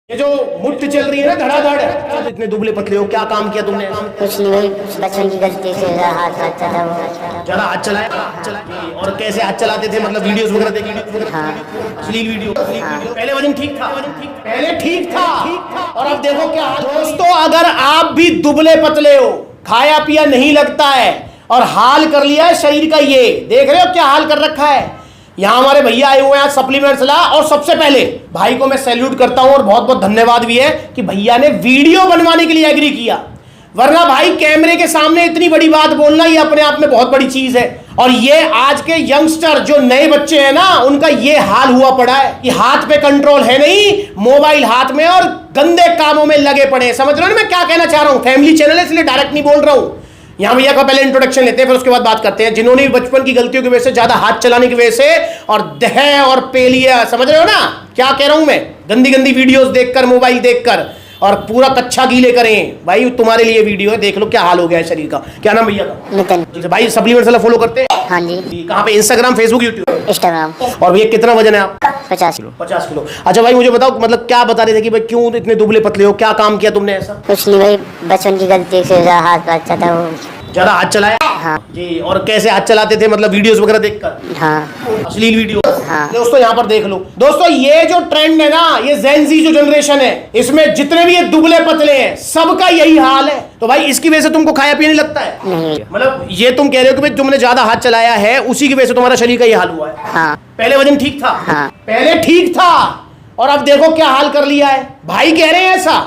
ये जो मुट्ठ चल रही है ना धड़ाधड़, तो इतने दुबले पतले हो, क्या काम किया तुमने? कुछ नहीं भाई, बचपन की गलती से हाथ चला वो। ज्यादा हाथ चलाया? और कैसे हाथ चलाते थे? मतलब वीडियोस वगैरह देखी? हाँ। अश्लील वीडियो? पहले वजन ठीक था? पहले ठीक था और अब देखो क्या हाल। दोस्तों, अगर आप भी दुबले पतले हो, खाया पिया नहीं लगता है और हाल कर लिया है शरीर का, ये देख रहे हो क्या हाल कर रखा है। यहाँ हमारे भैया आए हुए हैं सप्लीमेंट्स ला, और सबसे पहले भाई को मैं सैल्यूट करता हूं और बहुत बहुत धन्यवाद भी है कि भैया ने वीडियो बनवाने के लिए एग्री किया। वरना भाई कैमरे के सामने इतनी बड़ी बात बोलना ये अपने आप में बहुत बड़ी चीज है। और ये आज के यंगस्टर जो नए बच्चे हैं ना, उनका ये हाल हुआ पड़ा है कि हाथ पे कंट्रोल है नहीं, मोबाइल हाथ में और गंदे कामों में लगे पड़े। समझ रहे हो ना मैं क्या कहना चाह रहा हूं? फैमिली चैनल है इसलिए डायरेक्ट नहीं बोल रहा हूं। यहां भैया का पहले इंट्रोडक्शन लेते हैं, फिर उसके बाद बात करते हैं। जिन्होंने बचपन की गलतियों की वजह से, ज्यादा हाथ चलाने की वजह से और दह और पेलिया, समझ रहे हो ना क्या कह रहा हूं मैं, गंदी गंदी वीडियोस देखकर, मोबाइल देखकर और पूरा कच्चा गीले करें, भाई तुम्हारे लिए वीडियो है, देख लो क्या हाल हो गया है शरीर का। क्या नाम भैया का? नितिन। भाई सप्लीमेंट्स वाला फॉलो करते हैं? हाँ जी। कहाँ पे? Instagram, Facebook, YouTube, Instagram. और भैया कितना वजन है आपका? 50 किलो। 50 किलो। अच्छा भाई मुझे बताओ, मतलब क्या बता रहे थे कि भाई क्यों इतने दुबले पतले हो, क्या काम किया तुमने ऐसा? कुछ नहीं भाई, बचपन की गलती से हाथ चला वो। ज्यादा हाथ चलाया? हाँ जी। और कैसे हाथ चलाते थे? मतलब वीडियोस वगैरह देखकर? हाँ। अश्लील वीडियो? हाँ। दोस्तों यहाँ पर देख लो दोस्तों, ये जो ट्रेंड है ना, ये जेन ज़ी जो जनरेशन है, इसमें जितने भी ये दुबले पतले हैं सबका यही हाल है। तो भाई इसकी वजह से तुमको खाया पिया नहीं लगता है? नहीं। मतलब ये तुम कह रहे हो कि भाई तुमने ज्यादा हाथ चलाया है, उसी की वजह से तुम्हारा शरीर का ये हाल हुआ है? हाँ। पहले वजन ठीक था? हाँ। पहले ठीक था और अब देखो क्या हाल कर लिया है। भाई कह रहे हैं ऐसा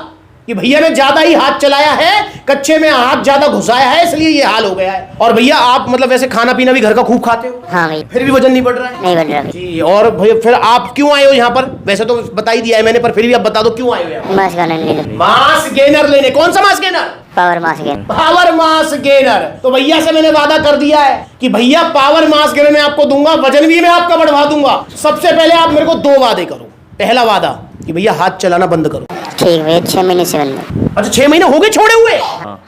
कि भैया ने ज्यादा ही हाथ चलाया है, कच्चे में हाथ ज्यादा घुसाया है, इसलिए ये हाल हो गया है। और भैया आप मतलब वैसे खाना पीना भी घर का खूब खाते हो? हाँ भाई। फिर भी वजन नहीं बढ़ रहा है? नहीं बढ़ रहा जी। और भैया फिर आप क्यों आए हो यहाँ पर? वैसे तो बता ही दिया है मैंने, पर फिर भी आप बता दो क्यों आए हो यहाँ? मास गेनर लेने। मास गेनर लेने? कौन सा mass gainer? Power mass gainer. Power mass gainer. तो भैया से मैंने वादा कर दिया है कि भैया पावर मास गेनर मैं आपको दूंगा, वजन भी मैं आपका बढ़वा दूंगा। सबसे पहले आप मेरे को 2 वादे करो। पहला वादा कि भैया हाथ चलाना बंद करो। ठीक भैया, 6 महीने से बंद। अच्छा 6 महीने हो गए छोड़े हुए?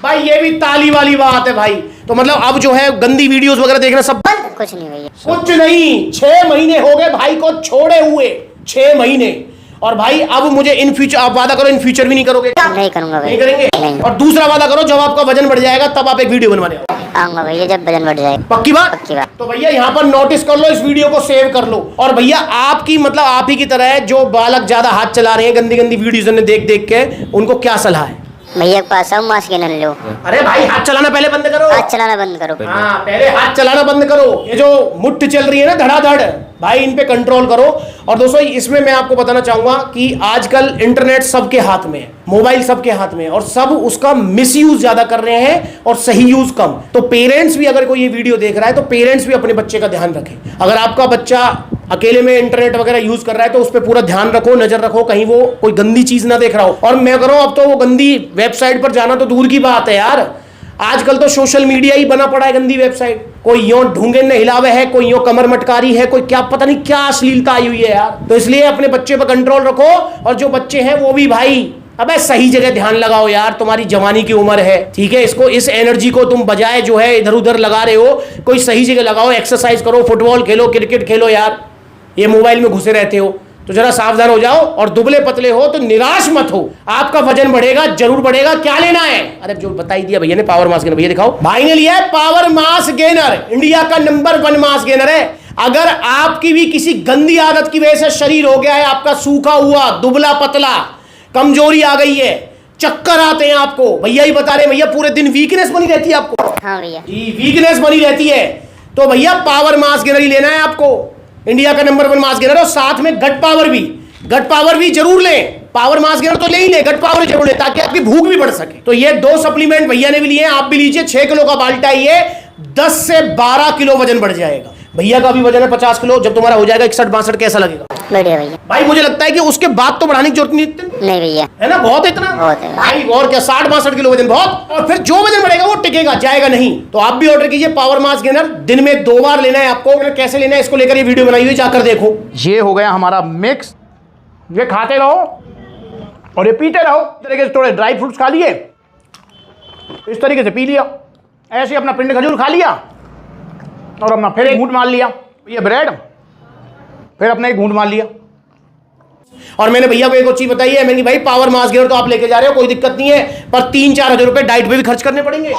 भाई ये भी ताली वाली बात है भाई। तो मतलब अब जो है गंदी वीडियोस वगैरह देखना सब बंद? कुछ नहीं भैया। कुछ नहीं, 6 महीने हो गए भाई को छोड़े हुए, 6 महीने। और भाई अब मुझे इन फ्यूचर, आप वादा करो इन फ्यूचर भी नहीं करोगे? नहीं करूँगा भाई। नहीं करेंगे? नहीं। और दूसरा वादा करो, जब आपका वजन बढ़ जाएगा तब आप एक वीडियो बनवाने आऊँगा भैया, जब वजन बढ़ जाएगा। पक्की बात? पक्की बात। तो भैया यहाँ पर नोटिस कर लो, इस वीडियो को सेव कर लो। और भैया आपकी मतलब आप ही की तरह है जो बालक ज्यादा हाथ चला रहे हैं गंदी गंदी वीडियोस देख देख के, उनको क्या सलाह है? भैया के पास आओ, मास गेनर लो। अरे भाई हाथ चलाना पहले बंद करो। हाथ चलाना बंद करो। हाँ पहले हाथ चलाना बंद करो। ये जो मुट्ठ चल रही है ना धड़ाधड़, भाई इन पे कंट्रोल करो। और दोस्तों इसमें मैं आपको बताना चाहूंगा कि आजकल इंटरनेट सबके हाथ में है, मोबाइल सबके हाथ में है, और सब उसका मिसयूज ज्यादा कर रहे हैं और सही यूज कम। तो पेरेंट्स भी अगर कोई ये वीडियो देख रहा है तो पेरेंट्स भी अपने बच्चे का ध्यान रखें। अगर आपका बच्चा अकेले में इंटरनेट वगैरह यूज कर रहा है तो उस पर पूरा ध्यान रखो, नजर रखो, कहीं वो कोई गंदी चीज ना देख रहा हो। और मैं कह रहा हूं अब तो वो गंदी वेबसाइट पर जाना तो दूर की बात है यार, आजकल तो सोशल मीडिया ही बना पड़ा है गंदी वेबसाइट। कोई यूं ढूंगे न हिलावे है, कोई यूं कमर मटकारी है, कोई क्या पता नहीं क्या अश्लीलता आई हुई है यार। तो इसलिए अपने बच्चे पर कंट्रोल रखो, और जो बच्चे हैं वो भी भाई अबे सही जगह ध्यान लगाओ यार, तुम्हारी जवानी की उम्र है, ठीक है? इसको, इस एनर्जी को तुम बजाय जो है इधर उधर लगा रहे हो, कोई सही जगह लगाओ, एक्सरसाइज करो, फुटबॉल खेलो, क्रिकेट खेलो यार। ये मोबाइल में घुसे रहते हो तो जरा सावधान हो जाओ। और दुबले पतले हो तो निराश मत हो, आपका वजन बढ़ेगा, जरूर बढ़ेगा। क्या लेना है? अरे जो बता ही दिया भैया ने, पावर मास गेनर। भैया दिखाओ, भाई ने लिया है पावर मास गेनर, इंडिया का नंबर 1 मास गेनर है। अगर आपकी भी किसी गंदी आदत की वजह से शरीर हो गया है आपका सूखा हुआ, दुबला पतला, कमजोरी आ गई है, चक्कर आते हैं आपको, भैया ही बता रहे भैया पूरे दिन वीकनेस बनी रहती है आपको। हाँ भैया। वीकनेस बनी रहती है, तो भैया पावर मास गेनर ही लेना है आपको, इंडिया का नंबर 1 मास गेनर। और साथ में गट पावर भी जरूर लें। पावर मास गेनर तो ले ही ले, गट पावर जरूर ले, ताकि आपकी भूख भी बढ़ सके। तो ये 2 सप्लीमेंट भैया ने भी लिए हैं, आप भी लीजिए। 6 किलो का बाल्टा है ये, 10 से 12 किलो वजन बढ़ जाएगा। भैया का भी वजन है 50 किलो, जब तुम्हारा हो जाएगा 61-62, कैसा लगेगा? बढ़िया भैया। भाई मुझे लगता है कि उसके बाद तो बढ़ाने की जरूरत नहीं भैया, है ना? बहुत इतना बहुत है भाई, और क्या 60-62 किलो वजन बहुत। और फिर जो वजन बढ़ेगा वो टिकेगा, जाएगा नहीं। तो आप भी ऑर्डर कीजिए पावर मास गेनर, दिन में 2 बार लेना है आपको। कैसे लेना है इसको लेकर ये वीडियो बनाई हुई, जाकर देखो। ये हो गया हमारा मिक्स, ये खाते रहो और ये पीते रहो। इस तरीके से थोड़े ड्राई फ्रूट्स खा लिए, इस तरीके से पी लिया, ऐसे अपना पिंड खजूर खा लिया और अपना फिर एक घूंट मार लिया। ये ब्रेड, फिर अपना एक घूंट मार लिया। और मैंने भैया को एक और चीज बताई है, मैंने भाई पावर मास गेनर तो आप लेके जा रहे हो, कोई दिक्कत नहीं है, पर 3-4 हजार रुपए डाइट पे भी खर्च करने पड़ेंगे।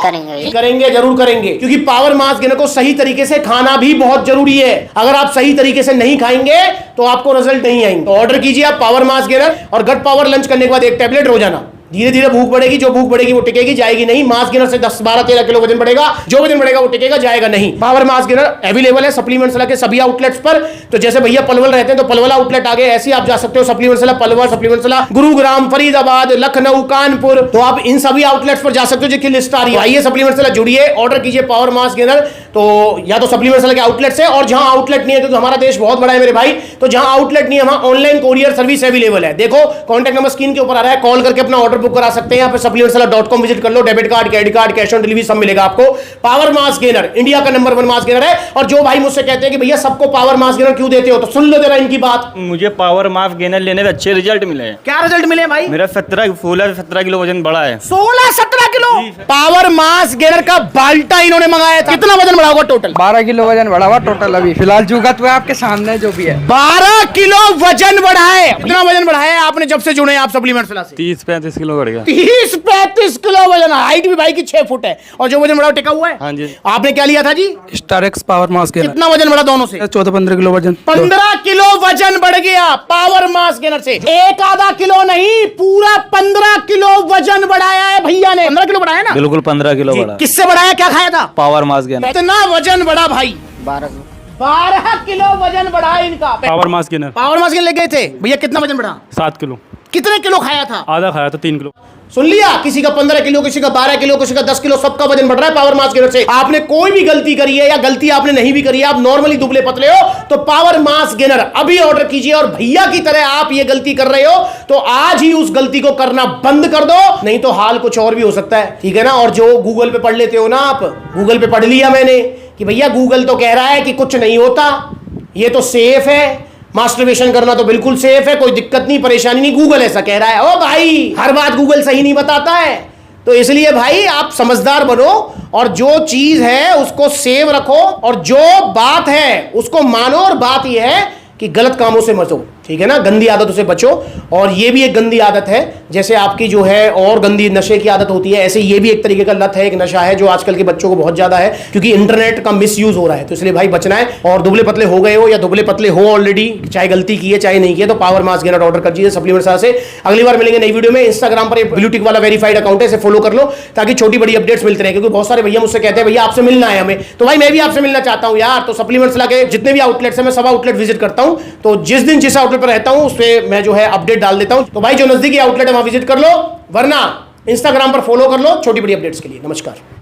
करेंगे, जरूर करेंगे, क्योंकि पावर मास गेनर को सही तरीके से खाना भी बहुत जरूरी है। अगर आप सही तरीके से नहीं खाएंगे तो आपको रिजल्ट नहीं आएंगे। तो ऑर्डर कीजिए आप पावर मास गेनर और गट पावर लंच करने के बाद 1 टैबलेट रोजाना। धीरे धीरे भूख बढ़ेगी, जो भूख बढ़ेगी वो टिकेगी, जाएगी नहीं। मास गेनर से 10, 12, 13 किलो वजन बढ़ेगा, जो वजन बढ़ेगा वो टिकेगा, जाएगा नहीं। पावर मास गेनर अवेलेबल है सप्लीमेंट्स के सभी आउटलेट्स पर। तो जैसे भैया पलवल रहते हैं तो पलवल आउटलेट आ गए, ऐसे ही आप जा सकते हो सप्लीमेंट्स पलवल, सप्लीमेंट्स गुरुग्राम, फरीदाबाद, लखनऊ, कानपुर, तो आप इन सभी आउटलेट्स पर जा सकते हो जिनकी लिस्ट आ रही है। आइए सप्लीमेंट्स जुड़िए, ऑर्डर कीजिए पावर मास गेनर। तो या तो सप्लीमेंट्स के आउटलेट से, और जहां आउटलेट नहीं है, क्योंकि हमारा देश बहुत बड़ा है मेरे भाई, तो जहां आउटलेट नहीं है वहां ऑनलाइन कोरियर सर्विस अवेलेबल है। देखो कॉन्टैक्ट नंबर स्क्रीन के ऊपर आ रहा है, कॉल करके अपना ऑर्डर बुक करा सकते हैं। supplementsala.com विजिट कर लो, debit card, credit card, cash on delivery सब मिलेगा आपको। पावर मास गेनर इंडिया का नंबर 1 मास गेनर है। और जो भाई मुझसे कहते हैं कि भैया सबको पावर मास गेनर क्यों देते हो, तो सुन लो जरा इनकी बात। मुझे पावर मास गेनर लेने में अच्छे रिजल्ट मिले हैं। क्या रिजल्ट मिले भाई? मेरा 17 किलो वजन बढ़ा है। 16-17 किलो पावर मास गेनर का बाल्टा इन्होंने मंगाया था। कितना वजन बढ़ा होगा टोटल? 12 किलो वजन बढ़ा हुआ टोटल। अभी फिलहाल जुगत हुआ आपके सामने जो भी है 12 किलो वजन बढ़ा है। कितना वजन बढ़ा है आपने जब से जुड़े आप सप्लीमेंट्स से? 30-35 किलो बढ़ गया। 30-35 किलो वजन। हाइट भी भाई की 6 फुट है, और जो वजन बढ़ा टिका हुआ है। हाँ जी। आपने क्या लिया था जी? Star X power mass gainer. कितना वजन बढ़ा दोनों से? 14-15 किलो वजन। 15 किलो वजन बढ़ गया पावर मास गेनर से। एक आधा किलो नहीं, पूरा 15 किलो वजन बढ़ाया है भैया ने। 15 किलो बढ़ाया ना? बिल्कुल 15 किलो बढ़ा। किससे बढ़ाया, क्या खाया था? Power mass gainer. इतना वजन बढ़ा भाई, 12 किलो वजन बढ़ा इनका। Power mass gainer. Power mass gainer ले गए थे भैया, कितना वजन बढ़ा? 7 किलो। कितने किलो खाया था? आधा खाया था, 3 किलो। सुन लिया, किसी का 15 किलो, किसी का 12 किलो, किसी का 10 किलो, सबका वजन बढ़ रहा है पावर मास गेनर से। आपने कोई भी गलती करी है या गलती आपने नहीं भी करी है, आप नॉर्मली दुबले पतले हो, तो पावर मास गेनर अभी ऑर्डर कीजिए। और भैया की तरह आप ये गलती कर रहे हो तो आज ही उस गलती को करना बंद कर दो, नहीं तो हाल कुछ और भी हो सकता है, ठीक है ना। और जो गूगल पे पढ़ लेते हो ना आप, गूगल पे पढ़ लिया मैंने कि भैया गूगल तो कह रहा है कि कुछ नहीं होता, ये तो सेफ है, मास्टरबेशन करना तो बिल्कुल सेफ है, कोई दिक्कत नहीं, परेशानी नहीं, गूगल ऐसा कह रहा है। ओ भाई, हर बात गूगल सही नहीं बताता है, तो इसलिए भाई आप समझदार बनो और जो चीज है उसको सेव रखो, और जो बात है उसको मानो। और बात यह है कि गलत कामों से बचो, ठीक है ना, गंदी आदतों से बचो। और ये भी एक गंदी आदत है, जैसे आपकी जो है और गंदी नशे की आदत होती है, ऐसे ये भी एक तरीके का लत है, एक नशा है जो आजकल के बच्चों को बहुत ज्यादा है, क्योंकि इंटरनेट का मिसयूज हो रहा है। तो इसलिए भाई बचना है। और दुबले पतले हो गए हो या दुबले पतले हो ऑलरेडी, चाहे गलती की है चाहे नहीं की है, तो पावर मास गेनर ऑर्डर कर दीजिए सप्लीमेंट्स से। अगली बार मिलेंगे नई वीडियो में। इंस्टाग्राम पर ब्लू टिक वाला वेरीफाइड अकाउंट है, इसे फॉलो कर लो ताकि छोटी बड़ी अपडेट्स मिलते रहे। क्योंकि बहुत सारे भैया मुझसे कहते हैं भैया आपसे मिलना है हमें, तो भाई मैं भी आपसे मिलना चाहता हूं यार। तो सप्लीमेंट्स के जितने भी आउटलेट्स हैं मैं सब आउटलेट विजिट करता हूं, तो जिस दिन जिस आउटलेट पर रहता हूं उस पर मैं जो है अपडेट डाल देता हूं। तो भाई जो नजदीकी आउटलेट है वहां विजिट कर लो, वरना इंस्टाग्राम पर फॉलो कर लो छोटी बड़ी अपडेट्स के लिए। नमस्कार।